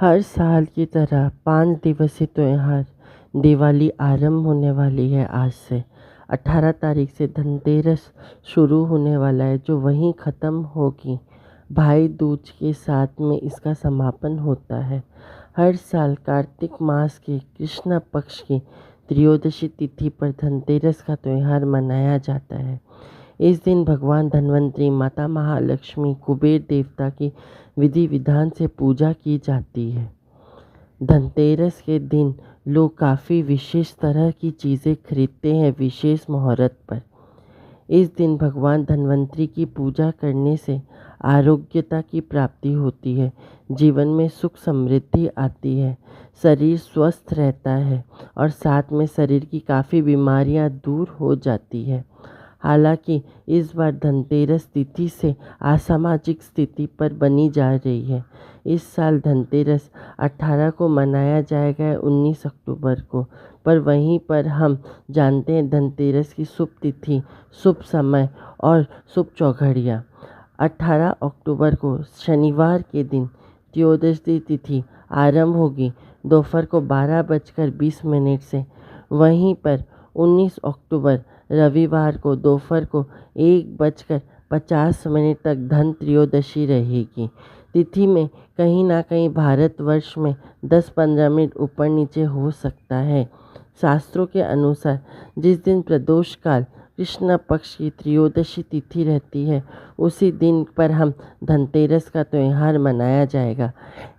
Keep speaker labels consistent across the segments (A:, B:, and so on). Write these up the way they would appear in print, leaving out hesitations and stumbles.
A: हर साल की तरह 5 दिवसीय त्योहार दिवाली आरंभ होने वाली है आज से। 18 तारीख से धनतेरस शुरू होने वाला है जो वहीं ख़त्म होगी। भाई दूज के साथ में इसका समापन होता है। हर साल कार्तिक मास के कृष्ण पक्ष की त्रयोदशी तिथि पर धनतेरस का त्यौहार मनाया जाता है। इस दिन भगवान धन्वंतरी, माता महालक्ष्मी, कुबेर देवता की विधि विधान से पूजा की जाती है। धनतेरस के दिन लोग काफ़ी विशेष तरह की चीज़ें खरीदते हैं विशेष मुहूर्त पर। इस दिन भगवान धन्वंतरी की पूजा करने से आरोग्यता की प्राप्ति होती है, जीवन में सुख समृद्धि आती है, शरीर स्वस्थ रहता है और साथ में शरीर की काफ़ी बीमारियां दूर हो जाती है। हालांकि इस बार धनतेरस तिथि से असामाजिक स्थिति पर बनी जा रही है। इस साल धनतेरस 18 को मनाया जाएगा 19 अक्टूबर को, पर वहीं पर हम जानते हैं धनतेरस की शुभ तिथि, शुभ समय और शुभ चौघड़िया। 18 अक्टूबर को शनिवार के दिन त्रयोदशी तिथि आरंभ होगी दोपहर को 12:20 से। वहीं पर 19 अक्टूबर रविवार को दोपहर को 1:50 तक धन त्रयोदशी रहेगी। तिथि में कहीं ना कहीं भारतवर्ष में 10-15 मिनट ऊपर नीचे हो सकता है। शास्त्रों के अनुसार जिस दिन प्रदोष काल कृष्ण पक्ष की त्रयोदशी तिथि रहती है उसी दिन पर हम धनतेरस का त्यौहार मनाया जाएगा।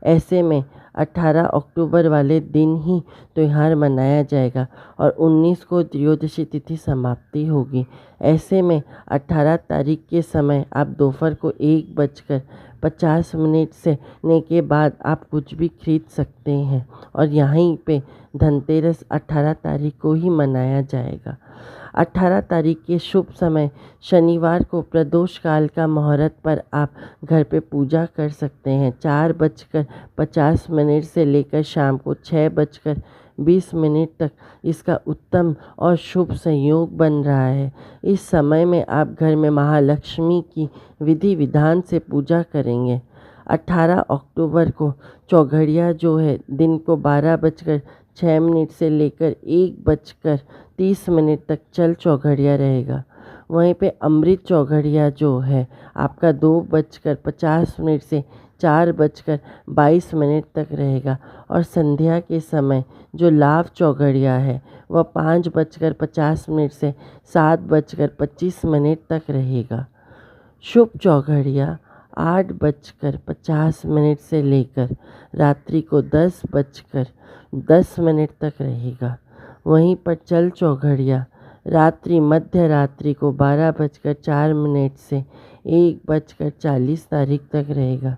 A: ऐसे में 18 अक्टूबर वाले दिन ही त्यौहार मनाया जाएगा और 19 को त्रयोदशी तिथि समाप्ति होगी। ऐसे में 18 तारीख के समय आप दोपहर को 1:50 से ने के बाद आप कुछ भी खरीद सकते हैं और यहीं पे धनतेरस 18 तारीख को ही मनाया जाएगा। 18 तारीख के शुभ समय शनिवार को प्रदोष काल का मुहूर्त पर आप घर पे पूजा कर सकते हैं। 4:50 से लेकर शाम को 6:20 तक इसका उत्तम और शुभ संयोग बन रहा है। इस समय में आप घर में महालक्ष्मी की विधि विधान से पूजा करेंगे। 18 अक्टूबर को चौघड़िया जो है दिन को 12:06 से लेकर 1:30 तक चल चौघड़िया रहेगा। वहीं पे अमृत चौघड़िया जो है आपका 2:50 से 4:22 तक रहेगा और संध्या के समय जो लाभ चौघड़िया है वह 5:50 से 7:25 तक रहेगा। शुभ चौघड़िया 8:50 से लेकर रात्रि को 10:10 तक रहेगा। वहीं पर चल चौघड़िया मध्य रात्रि को 12:04 से 1:40 तक रहेगा।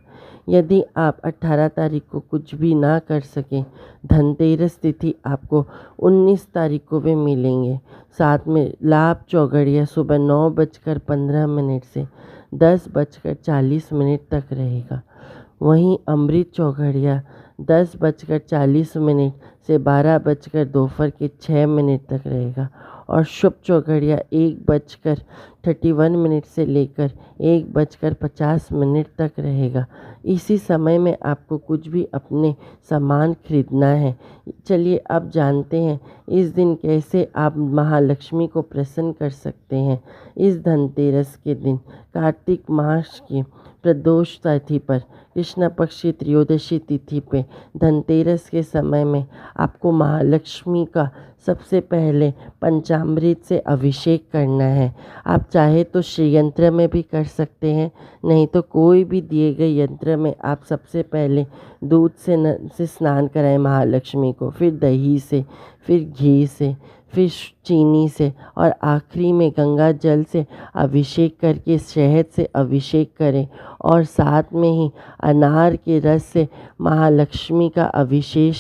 A: यदि आप 18 तारीख को कुछ भी ना कर सकें, धनतेरस तिथि आपको 19 तारीख को भी मिलेंगे। साथ में लाभ चौघड़िया सुबह 9:15 से 10:40 तक रहेगा। वहीं अमृत चौघड़िया 10:40 से 12:06 तक रहेगा और शुभ चौघड़िया 1:31 से लेकर 1:50 तक रहेगा। इसी समय में आपको कुछ भी अपने सामान खरीदना है। चलिए अब जानते हैं इस दिन कैसे आप महालक्ष्मी को प्रसन्न कर सकते हैं। इस धनतेरस के दिन कार्तिक मास की प्रदोष तिथि पर कृष्ण पक्ष की त्रयोदशी तिथि पे धनतेरस के समय में आपको महालक्ष्मी का सबसे पहले पंचामृत से अभिषेक करना है। आप चाहे तो श्री यंत्र में भी कर सकते हैं, नहीं तो कोई भी दिए गए यंत्र में आप सबसे पहले दूध से स्नान कराएं महालक्ष्मी को, फिर दही से, फिर घी से, फिर चीनी से और आखिरी में गंगा जल से अभिषेक करके शहद से अभिषेक करें और साथ में ही अनार के रस से महालक्ष्मी का अभिषेक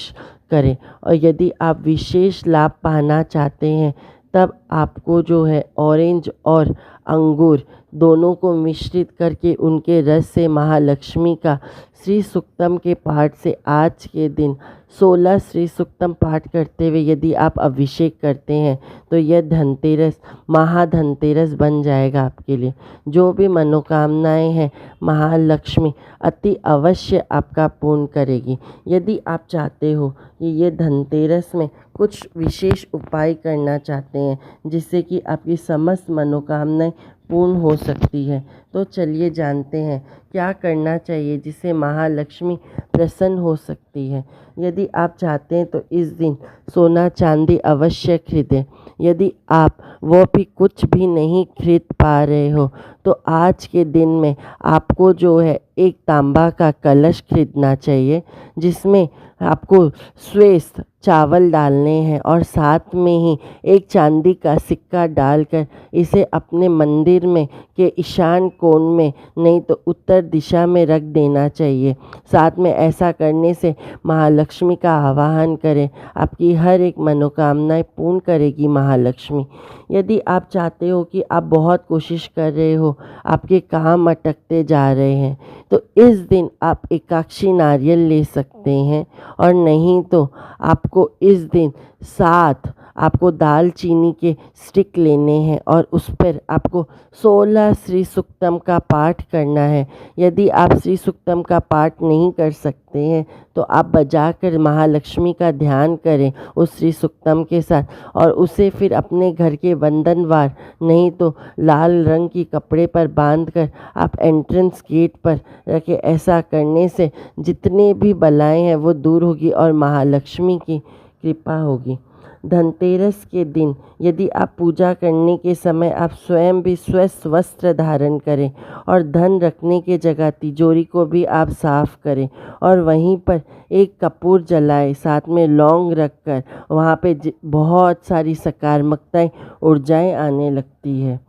A: करें। और यदि आप विशेष लाभ पाना चाहते हैं तब आपको जो है ऑरेंज और अंगूर दोनों को मिश्रित करके उनके रस से महालक्ष्मी का श्री सूक्तम के पाठ से आज के दिन 16 श्री सूक्तम पाठ करते हुए यदि आप अभिषेक करते हैं तो यह धनतेरस महाधनतेरस बन जाएगा आपके लिए। जो भी मनोकामनाएं हैं महालक्ष्मी अति अवश्य आपका पूर्ण करेगी। यदि आप चाहते हो कि ये धनतेरस में कुछ विशेष उपाय करना चाहते हैं जिससे कि आपकी समस्त मनोकामनाएं पूर्ण हो सकती है तो चलिए जानते हैं क्या करना चाहिए जिससे महालक्ष्मी प्रसन्न हो सकती है। यदि आप चाहते हैं तो इस दिन सोना चांदी अवश्य खरीदें। यदि आप वो भी कुछ भी नहीं खरीद पा रहे हो तो आज के दिन में आपको जो है एक तांबा का कलश खरीदना चाहिए जिसमें आपको श्वेत चावल डालने हैं और साथ में ही एक चांदी का सिक्का डालकर इसे अपने मंदिर में के ईशान कोण में नहीं तो उत्तर दिशा में रख देना चाहिए। साथ में ऐसा करने से महालक्ष्मी का आवाहन करें, आपकी हर एक मनोकामनाएं पूर्ण करेगी महालक्ष्मी। यदि आप चाहते हो कि आप बहुत कोशिश कर रहे हो, आपके काम अटकते जा रहे हैं तो इस दिन आप एकाक्षी नारियल ले सकते हैं और नहीं तो आपको इस दिन 7 आपको दालचीनी के स्टिक लेने हैं और उस पर आपको 16 श्री सूक्तम का पाठ करना है। यदि आप श्री सूक्तम का पाठ नहीं कर सकते हैं तो आप बजाकर महालक्ष्मी का ध्यान करें उस श्री सूक्तम के साथ और उसे फिर अपने घर के बंधनवार नहीं तो लाल रंग की कपड़े पर बांधकर आप एंट्रेंस गेट पर रखें। ऐसा करने से जितने भी बलाएं हैं वो दूर होगी और महालक्ष्मी की कृपा होगी। धनतेरस के दिन यदि आप पूजा करने के समय आप स्वयं भी स्वस्थ वस्त्र धारण करें और धन रखने के जगह तिजोरी को भी आप साफ करें और वहीं पर एक कपूर जलाएं, साथ में लौंग रखकर वहाँ पे बहुत सारी सकारात्मकताएं ऊर्जाएं आने लगती है।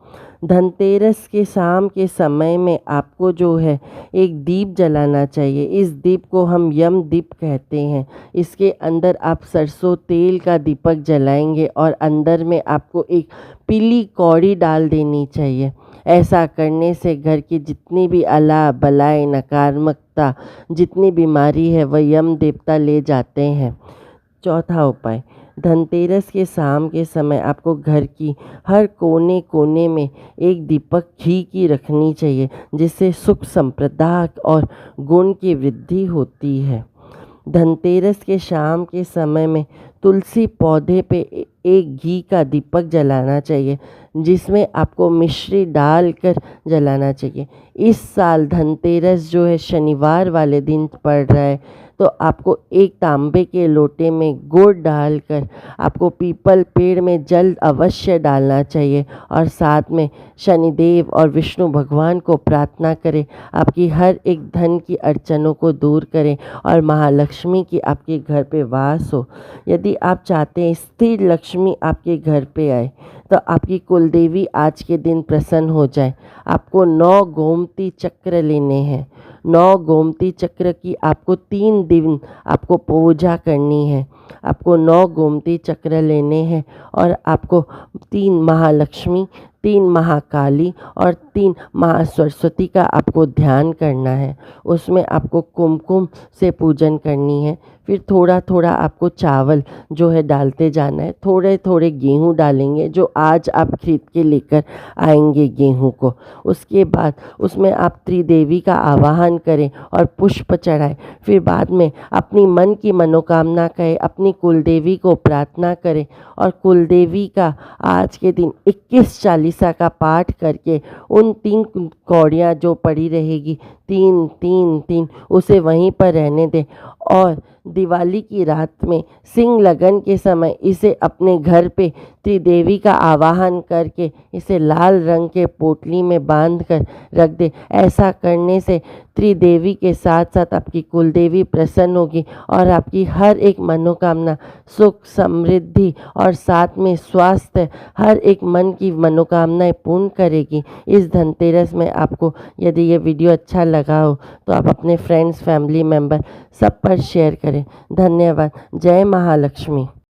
A: धनतेरस के शाम के समय में आपको जो है एक दीप जलाना चाहिए। इस दीप को हम यम दीप कहते हैं। इसके अंदर आप सरसों तेल का दीपक जलाएंगे और अंदर में आपको एक पीली कौड़ी डाल देनी चाहिए। ऐसा करने से घर की जितनी भी अला बलाएं नकारात्मकता जितनी बीमारी है वह यम देवता ले जाते हैं। चौथा उपाय, धनतेरस के शाम के समय आपको घर की हर कोने कोने में एक दीपक घी की रखनी चाहिए जिससे सुख संपदा और गुण की वृद्धि होती है। धनतेरस के शाम के समय में तुलसी पौधे पे एक घी का दीपक जलाना चाहिए जिसमें आपको मिश्री डालकर जलाना चाहिए। इस साल धनतेरस जो है शनिवार वाले दिन पड़ रहा है तो आपको एक तांबे के लोटे में गुड़ डालकर आपको पीपल पेड़ में जल अवश्य डालना चाहिए और साथ में शनिदेव और विष्णु भगवान को प्रार्थना करें, आपकी हर एक धन की अड़चनों को दूर करें और महालक्ष्मी की आपके घर पे वास हो। यदि आप चाहते हैं स्थिर लक्ष्मी आपके घर पे आए तो आपकी कुलदेवी आज के दिन प्रसन्न हो जाए। आपको 9 गोमती चक्र लेने हैं। 9 गोमती चक्र की आपको 3 दिन आपको पूजा करनी है। आपको 9 गोमती चक्र लेने हैं और आपको 3 महालक्ष्मी, 3 महाकाली और 3 महासरस्वती का आपको ध्यान करना है। उसमें आपको कुमकुम से पूजन करनी है। फिर थोड़ा थोड़ा आपको चावल जो है डालते जाना है। थोड़े थोड़े गेहूँ डालेंगे जो आज आप खरीद के लेकर आएंगे गेहूँ को। उसके बाद उसमें आप त्रिदेवी का आवाहन करें और पुष्प चढ़ाएं। फिर बाद में अपनी मन की मनोकामना कहें, अपनी कुलदेवी को प्रार्थना करें और कुलदेवी का आज के दिन 21 चालीसा का पाठ करके उन 3 कौड़ियाँ जो पड़ी रहेगी 3 3 3 उसे वहीं पर रहने दें और दिवाली की रात में सिंह लगन के समय इसे अपने घर पे त्रिदेवी का आवाहन करके इसे लाल रंग के पोटली में बांध कर रख दे। ऐसा करने से त्रिदेवी के साथ साथ आपकी कुलदेवी प्रसन्न होगी और आपकी हर एक मनोकामना सुख समृद्धि और साथ में स्वास्थ्य हर एक मन की मनोकामनाएं पूर्ण करेगी। इस धनतेरस में आपको यदि ये वीडियो अच्छा लगा हो तो आप अपने फ्रेंड्स फैमिली मेम्बर सब पर शेयर करें। धन्यवाद। जय महालक्ष्मी।